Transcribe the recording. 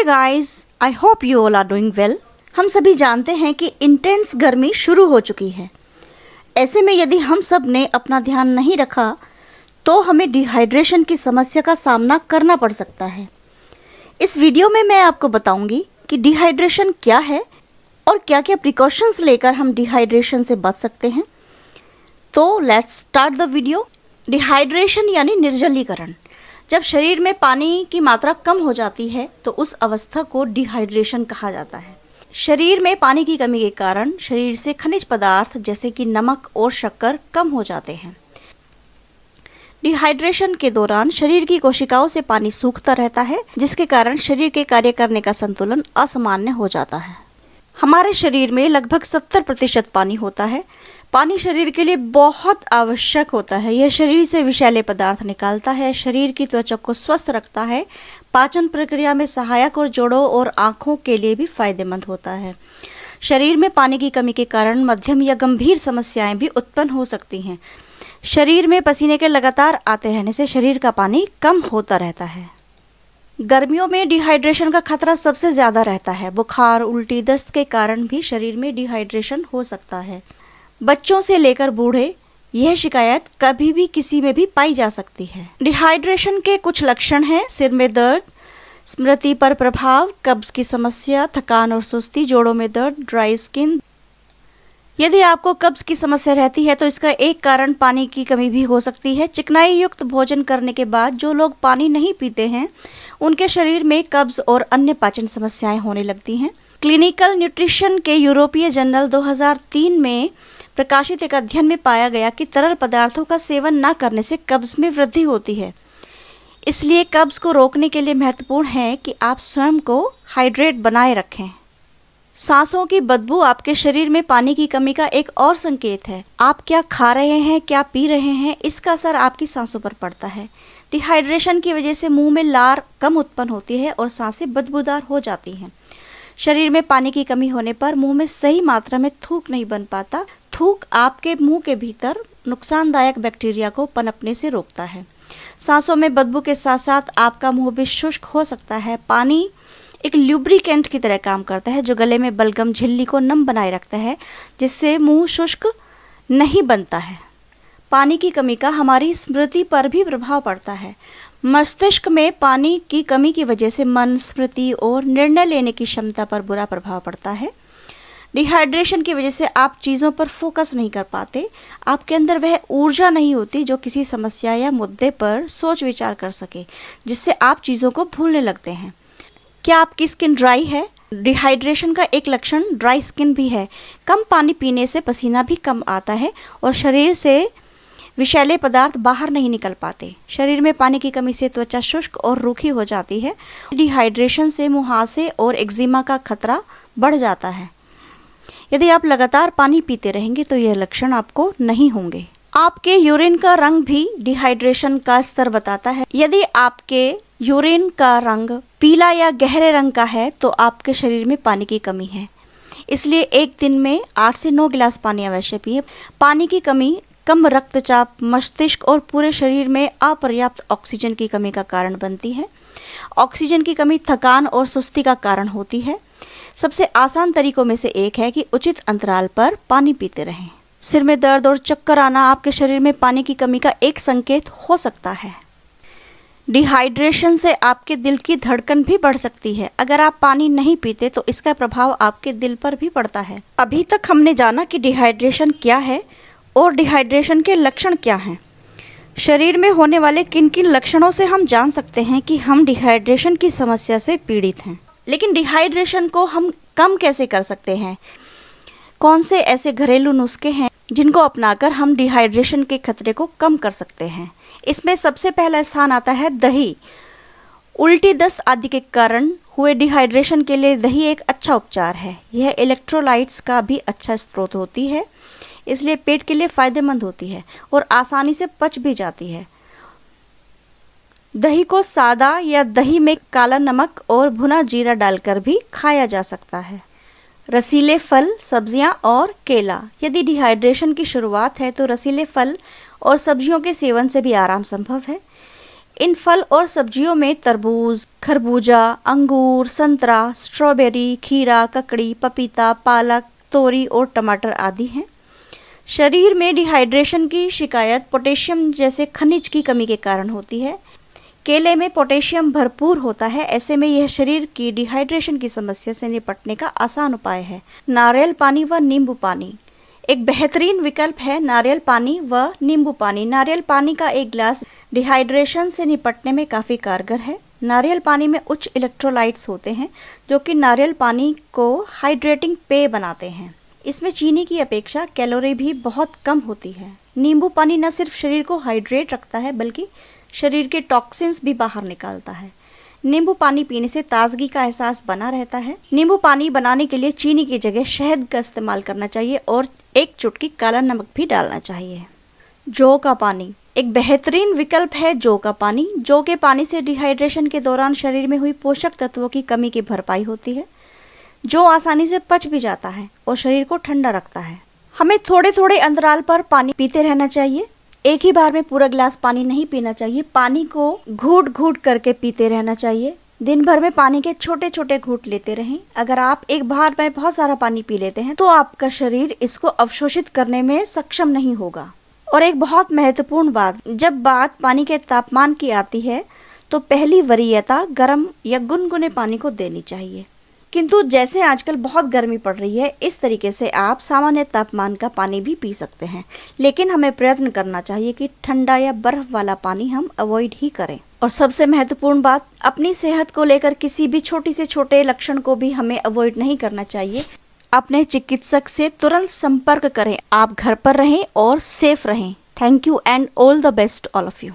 Hey guys, I hope you all are doing well. हम सभी जानते हैं कि इंटेंस गर्मी शुरू हो चुकी है। ऐसे में यदि हम सब ने अपना ध्यान नहीं रखा तो हमें डिहाइड्रेशन की समस्या का सामना करना पड़ सकता है। इस वीडियो में मैं आपको बताऊंगी कि डिहाइड्रेशन क्या है और क्या क्या प्रिकॉशंस लेकर हम डिहाइड्रेशन से बच सकते हैं। तो let's start the video. Dehydration यानी निर्जलीकरण। जब शरीर में पानी की मात्रा कम हो जाती है तो उस अवस्था को डिहाइड्रेशन कहा जाता है। शरीर में पानी की कमी के कारण शरीर से खनिज पदार्थ जैसे कि नमक और शक्कर कम हो जाते हैं। डिहाइड्रेशन के दौरान शरीर की कोशिकाओं से पानी सूखता रहता है, जिसके कारण शरीर के कार्य करने का संतुलन असामान्य हो जाता है। हमारे शरीर में लगभग 70% पानी होता है। पानी शरीर के लिए बहुत आवश्यक होता है। यह शरीर से विषैले पदार्थ निकालता है, शरीर की त्वचा को स्वस्थ रखता है, पाचन प्रक्रिया में सहायक और जोड़ों और आँखों के लिए भी फायदेमंद होता है। शरीर में पानी की कमी के कारण मध्यम या गंभीर समस्याएं भी उत्पन्न हो सकती हैं। शरीर में पसीने के लगातार आते रहने से शरीर का पानी कम होता रहता है। गर्मियों में डिहाइड्रेशन का खतरा सबसे ज़्यादा रहता है। बुखार, उल्टी, दस्त के कारण भी शरीर में डिहाइड्रेशन हो सकता है। बच्चों से लेकर बूढ़े यह शिकायत कभी भी किसी में भी पाई जा सकती है। डिहाइड्रेशन के कुछ लक्षण हैं: सिर में दर्द, स्मृति पर प्रभाव, कब्ज की समस्या, थकान और सुस्ती, जोड़ों में दर्द, ड्राई स्किन। यदि आपको कब्ज की समस्या रहती है तो इसका एक कारण पानी की कमी भी हो सकती है। चिकनाई युक्त भोजन करने के बाद जो लोग पानी नहीं पीते हैं उनके शरीर में कब्ज और अन्य पाचन समस्याएं होने लगती हैं। क्लिनिकल न्यूट्रिशन के यूरोपीय जर्नल 2003 में प्रकाशित एक अध्ययन में पाया गया कि तरल पदार्थों का सेवन न करने से कब्ज में वृद्धि होती है। इसलिए कब्ज को रोकने के लिए महत्वपूर्ण है कि आप स्वयं को हाइड्रेट बनाए रखें। सांसों की बदबू आपके शरीर में पानी की कमी का एक और संकेत है। आप क्या खा रहे हैं, क्या पी रहे हैं, इसका असर आपकी सांसों पर पड़ता है। डिहाइड्रेशन की वजह से मुंह में लार कम उत्पन्न होती है और सांसें बदबूदार हो जाती हैं। शरीर में पानी की कमी होने पर मुंह में सही मात्रा में थूक नहीं बन पाता। थूक आपके मुंह के भीतर नुकसानदायक बैक्टीरिया को पनपने से रोकता है। सांसों में बदबू के साथ साथ आपका मुंह भी शुष्क हो सकता है। पानी एक ल्यूब्रिकेंट की तरह काम करता है जो गले में बलगम झिल्ली को नम बनाए रखता है, जिससे मुंह शुष्क नहीं बनता है। पानी की कमी का हमारी स्मृति पर भी प्रभाव पड़ता है। मस्तिष्क में पानी की कमी की वजह से मन, स्मृति और निर्णय लेने की क्षमता पर बुरा प्रभाव पड़ता है। डिहाइड्रेशन की वजह से आप चीज़ों पर फोकस नहीं कर पाते। आपके अंदर वह ऊर्जा नहीं होती जो किसी समस्या या मुद्दे पर सोच विचार कर सके, जिससे आप चीज़ों को भूलने लगते हैं। क्या आपकी स्किन ड्राई है? डिहाइड्रेशन का एक लक्षण ड्राई स्किन भी है। कम पानी पीने से पसीना भी कम आता है और शरीर से विषैले पदार्थ बाहर नहीं निकल पाते। शरीर में पानी की कमी से त्वचा शुष्क और रूखी हो जाती है। डिहाइड्रेशन से मुहासे और एक्जिमा का खतरा बढ़ जाता है। यदि आप लगातार पानी पीते रहेंगे तो यह लक्षण आपको नहीं होंगे। आपके यूरिन का रंग भी डिहाइड्रेशन का स्तर बताता है। यदि आपके यूरिन का रंग पीला या गहरे रंग का है तो आपके शरीर में पानी की कमी है। इसलिए एक दिन में 8 से 9 गिलास पानी अवश्य पिए। पानी की कमी कम रक्तचाप, मस्तिष्क और पूरे शरीर में अपर्याप्त ऑक्सीजन की कमी का कारण बनती है। ऑक्सीजन की कमी थकान और सुस्ती का कारण होती है। सबसे आसान तरीकों में से एक है कि उचित अंतराल पर पानी पीते रहें। सिर में दर्द और चक्कर आना आपके शरीर में पानी की कमी का एक संकेत हो सकता है। डिहाइड्रेशन से आपके दिल की धड़कन भी बढ़ सकती है। अगर आप पानी नहीं पीते तो इसका प्रभाव आपके दिल पर भी पड़ता है। अभी तक हमने जाना कि डिहाइड्रेशन क्या है और डिहाइड्रेशन के लक्षण क्या हैं। शरीर में होने वाले किन किन लक्षणों से हम जान सकते हैं कि हम डिहाइड्रेशन की समस्या से पीड़ित हैं। लेकिन डिहाइड्रेशन को हम कम कैसे कर सकते हैं? कौन से ऐसे घरेलू नुस्खे हैं जिनको अपनाकर हम डिहाइड्रेशन के खतरे को कम कर सकते हैं? इसमें सबसे पहला स्थान आता है दही। उल्टी, दस्त आदि के कारण हुए डिहाइड्रेशन के लिए दही एक अच्छा उपचार है। यह इलेक्ट्रोलाइट्स का भी अच्छा स्रोत होती है, इसलिए पेट के लिए फायदेमंद होती है और आसानी से पच भी जाती है। दही को सादा या दही में काला नमक और भुना जीरा डालकर भी खाया जा सकता है। रसीले फल, सब्जियां और केला। यदि डिहाइड्रेशन की शुरुआत है तो रसीले फल और सब्जियों के सेवन से भी आराम संभव है। इन फल और सब्जियों में तरबूज, खरबूजा, अंगूर, संतरा, स्ट्रॉबेरी, खीरा, ककड़ी, पपीता, पालक, तोरी और टमाटर आदि हैं। शरीर में डिहाइड्रेशन की शिकायत पोटेशियम जैसे खनिज की कमी के कारण होती है। केले में पोटेशियम भरपूर होता है, ऐसे में यह शरीर की डिहाइड्रेशन की समस्या से निपटने का आसान उपाय है। नारियल पानी व नींबू पानी एक बेहतरीन विकल्प है। नारियल पानी व नींबू पानी। नारियल पानी का एक गिलास डिहाइड्रेशन से निपटने में काफ़ी कारगर है। नारियल पानी में उच्च इलेक्ट्रोलाइट्स होते हैं जो कि नारियल पानी को हाइड्रेटिंग पेय बनाते हैं। इसमें चीनी की अपेक्षा कैलोरी भी बहुत कम होती है। नींबू पानी न सिर्फ शरीर को हाइड्रेट रखता है बल्कि शरीर के टॉक्सिन्स भी बाहर निकालता है। नींबू पानी पीने से ताजगी का एहसास बना रहता है। नींबू पानी बनाने के लिए चीनी की जगह शहद का इस्तेमाल करना चाहिए और एक चुटकी काला नमक भी डालना चाहिए। जौ का पानी एक बेहतरीन विकल्प है। जौ का पानी। जौ के पानी से डिहाइड्रेशन के दौरान शरीर में हुई पोषक तत्वों की कमी की भरपाई होती है। जौ आसानी से पच भी जाता है और शरीर को ठंडा रखता है। हमें थोड़े थोड़े अंतराल पर पानी पीते रहना चाहिए। एक ही बार में पूरा गिलास पानी नहीं पीना चाहिए। पानी को घूट घूट करके पीते रहना चाहिए। दिन भर में पानी के छोटे छोटे घूंट लेते रहें। अगर आप एक बार में बहुत सारा पानी पी लेते हैं तो आपका शरीर इसको अवशोषित करने में सक्षम नहीं होगा। और एक बहुत महत्वपूर्ण बात, जब बात पानी के तापमान की आती है तो पहली वरीयता गर्म या गुनगुने पानी को देनी चाहिए। किंतु जैसे आजकल बहुत गर्मी पड़ रही है, इस तरीके से आप सामान्य तापमान का पानी भी पी सकते हैं, लेकिन हमें प्रयत्न करना चाहिए कि ठंडा या बर्फ वाला पानी हम अवॉइड ही करें। और सबसे महत्वपूर्ण बात, अपनी सेहत को लेकर किसी भी छोटी से छोटे लक्षण को भी हमें अवॉइड नहीं करना चाहिए। अपने चिकित्सक से तुरंत संपर्क करें। आप घर पर रहें और सेफ रहें। Thank you and all the best all of you.